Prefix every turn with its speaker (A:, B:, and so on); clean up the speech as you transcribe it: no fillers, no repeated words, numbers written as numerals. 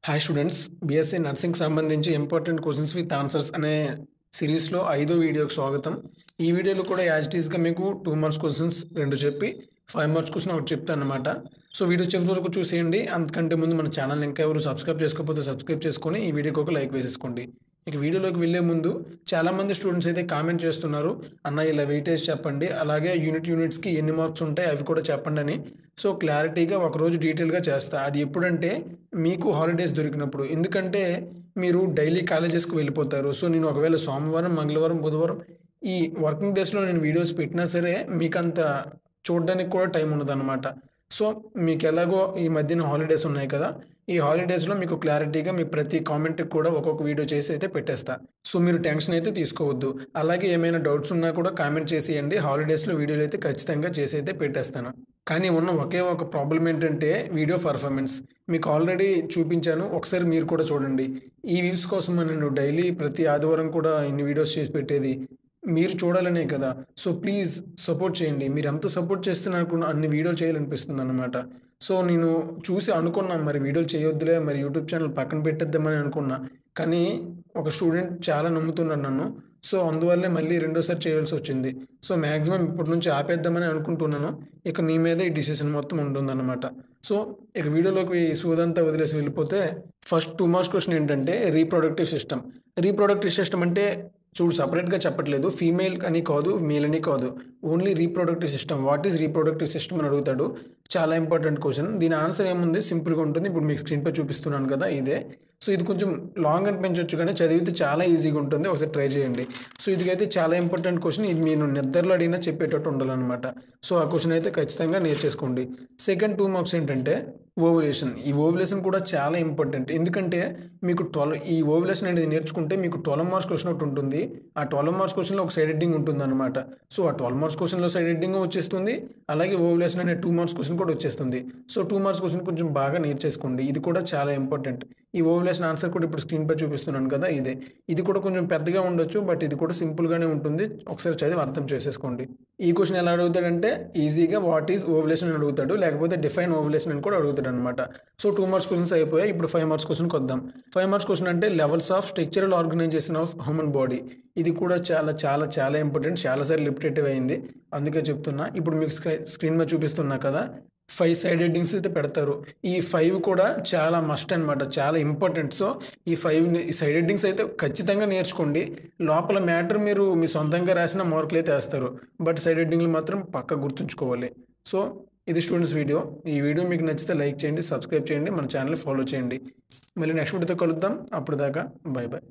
A: Hi students, BSc nursing సంబంధించి important questions with answers అనే సిరీస్లో 5వ వీడియోకి స్వాగతం. ఈ వీడియోలో కూడా యాజ్ ఇట్ ఈస్‌గా మీకు 2 మార్క్స్ క్వశ్చన్స్ 2 చెప్పి 5 మార్క్స్ క్వశ్చన్ ఒకటి చెప్తానన్నమాట. సో వీడియో చివరి వరకు చూసేయండి. అంతకంటే ముందు మన ఛానల్‌ని ఇంకా ఎవరు సబ్స్క్రైబ్ చేసుకోకపోతే సబ్స్క్రైబ్ చేసుకొని ఈ వీడియోకి ఒక లైక్ వేసేసుకోండి. ఇక వీడియోలోకి వెళ్ళే ముందు చాలామంది స్టూడెంట్స్ అయితే కామెంట్ చేస్తున్నారు, అన్న ఇలా వెయిటేజ్ చెప్పండి, అలాగే యూనిట్స్కి ఎన్ని మార్క్స్ ఉంటాయి అవి కూడా చెప్పండి అని. సో క్లారిటీగా ఒకరోజు డీటెయిల్గా చేస్తా. అది ఎప్పుడంటే మీకు హాలిడేస్ దొరికినప్పుడు. ఎందుకంటే మీరు డైలీ కాలేజెస్కి వెళ్ళిపోతారు. సో నేను ఒకవేళ సోమవారం, మంగళవారం, బుధవారం ఈ వర్కింగ్ డేస్లో నేను వీడియోస్ పెట్టినా సరే మీకంత చూడడానికి కూడా టైం ఉండదన్నమాట. సో మీకు ఎలాగో ఈ మధ్యన హాలిడేస్ ఉన్నాయి కదా, ఈ హాలిడేస్లో మీకు క్లారిటీగా మీ ప్రతి కామెంట్కి కూడా ఒక్కొక్క వీడియో చేసి అయితే పెట్టేస్తా. సో మీరు టెన్షన్ అయితే తీసుకోవద్దు. అలాగే ఏమైనా డౌట్స్ ఉన్నా కూడా కామెంట్ చేసేయండి. హాలిడేస్లో వీడియోలు అయితే ఖచ్చితంగా చేసి అయితే పెట్టేస్తాను. కానీ ఉన్న ఒకే ఒక ప్రాబ్లం ఏంటంటే వీడియో పర్ఫార్మెన్స్. మీకు ఆల్రెడీ చూపించాను, ఒకసారి మీరు కూడా చూడండి. ఈ వ్యూస్ కోసం నేను డైలీ ప్రతి ఆదివారం కూడా ఇన్ని వీడియోస్ చేసి పెట్టేది మీరు చూడాలనే కదా. సో ప్లీజ్ సపోర్ట్ చేయండి. మీరు ఎంత సపోర్ట్ చేస్తే నాకు అన్ని వీడియోలు చేయాలనిపిస్తుంది అన్నమాట. సో నేను చూసి అనుకున్నా, మరి వీడియోలు చేయొద్దులే, మరి యూట్యూబ్ ఛానల్ పక్కన పెట్టేద్దామని అనుకున్నా. కానీ ఒక స్టూడెంట్ చాలా నమ్ముతున్నాడు నన్ను. సో అందువల్లే మళ్ళీ రెండోసారి చేయాల్సి వచ్చింది. సో మ్యాక్సిమం ఇప్పటి నుంచి ఆపేద్దామని అనుకుంటున్నాను. ఇక మీ మీదే ఈ డిసిషన్ మొత్తం ఉంటుందన్నమాట. సో ఇక వీడియోలోకి సూదంతా వదిలేసి వెళ్ళిపోతే ఫస్ట్ 2 మార్క్స్ క్వశ్చన్ ఏంటంటే రీప్రొడక్టివ్ సిస్టమ్. రీప్రొడక్టివ్ సిస్టమ్ అంటే చూడు, సపరేట్గా చెప్పట్లేదు, ఫీమేల్ అని కాదు, మేల్ అని కాదు, only reproductive system. What is reproductive system అని అడుగుతాడు. చాలా ఇంపార్టెంట్ క్వశ్చన్. దీని ఆన్సర్ ఏముంది, సింపుల్గా ఉంటుంది. ఇప్పుడు మీకు స్క్రీన్పై చూపిస్తున్నాను కదా, ఇదే. సో ఇది కొంచెం లాంగ్ అని పెంచొచ్చు, కానీ చదివితే చాలా ఈజీగా ఉంటుంది. ఒకసారి ట్రై చేయండి. సో ఇదికైతే చాలా ఇంపార్టెంట్ క్వశ్చన్. ఇది మీరు నిద్రలో అడిగినా చెప్పేటట్టు ఉండాలన్నమాట. సో ఆ క్వశ్చన్ అయితే ఖచ్చితంగా నేర్చేసుకోండి. సెకండ్ 2 మార్క్స్ ఏంటంటే ఓవులేషన్. ఈ ఓవులేషన్ కూడా చాలా ఇంపార్టెంట్. ఎందుకంటే మీకు ఈ ఓవులేషన్ అనేది నేర్చుకుంటే మీకు 12 మార్క్స్ క్వశ్చన్ ఒకటి ఉంటుంది. ఆ 12 మార్క్స్ క్వశ్చన్లో ఒక సైడ్ హెడ్డింగ్ ఉంటుందన్నమాట. సో ఆ 12 మార్క్స్ క్వశ్చన్లో సైడ్ హెడ్డింగ్ వచ్చేస్తుంది, అలాగే ఓవులేషన్ అనే 2 మార్క్స్ క్వశ్చన్ కూడా వచ్చేస్తుంది. సో 2 మార్క్స్ క్వశ్చన్ కొంచెం బాగా నేర్చేసుకోండి. ఇది కూడా చాలా ఇంపార్టెంట్. ఈ ఓవులేషన్ ఆన్సర్ కూడా ఇప్పుడు స్క్రీన్పై చూపిస్తున్నాను కదా, ఇదే. ఇది కూడా కొంచెం పెద్దగా ఉండొచ్చు, బట్ ఇది కూడా సింపుల్గానే ఉంటుంది. ఒకసారి చదివి అర్థం చేసేసుకోండి. ఈ క్వశ్చన్ ఎలా అడుగుతాడంటే ఈజీగా వాట్ ఈజ్ ఓవులేషన్ అని అడుగుతాడు, లేకపోతే డిఫైన్ ఓవులేషన్ అని కూడా అడుగుతాడు అనమాట. సో 2 మార్క్స్ క్వశ్చన్స్ అయిపోయాయి. ఇప్పుడు 5 మార్క్స్ క్వశ్చన్కి వద్దాం. 5 మార్క్స్ క్వశ్చన్ అంటే levels of structural organization of human body. ఇది కూడా చాలా చాలా చాలా ఇంపార్టెంట్. చాలాసార్లు రిపిటేటివ్ అయింది, అందుకే చెప్తున్నా. ఇప్పుడు మీకు స్క్రీన్ మీద చూపిస్తున్నా కదా, 5 సైడ్ హెడ్డింగ్స్ అయితే పెడతారు. ఈ 5 కూడా చాలా మస్ట్ అనమాట, చాలా ఇంపార్టెంట్. సో ఈ 5 సైడ్ హెడ్డింగ్స్ అయితే ఖచ్చితంగా నేర్చుకోండి. లోపల మ్యాటర్ మీరు మీ సొంతంగా రాసిన మార్కులు అయితే వేస్తారు, బట్ సైడ్ హెడ్డింగ్లు మాత్రం పక్కా గుర్తుంచుకోవాలి. సో ఇది స్టూడెంట్స్ వీడియో. ఈ వీడియో మీకు నచ్చితే లైక్ చేయండి, సబ్స్క్రైబ్ చేయండి, మన ఛానల్ ఫాలో చేయండి. మళ్ళీ నెక్స్ట్ వీడియోతో కలుద్దాం. అప్పుడు దాకా బై బై.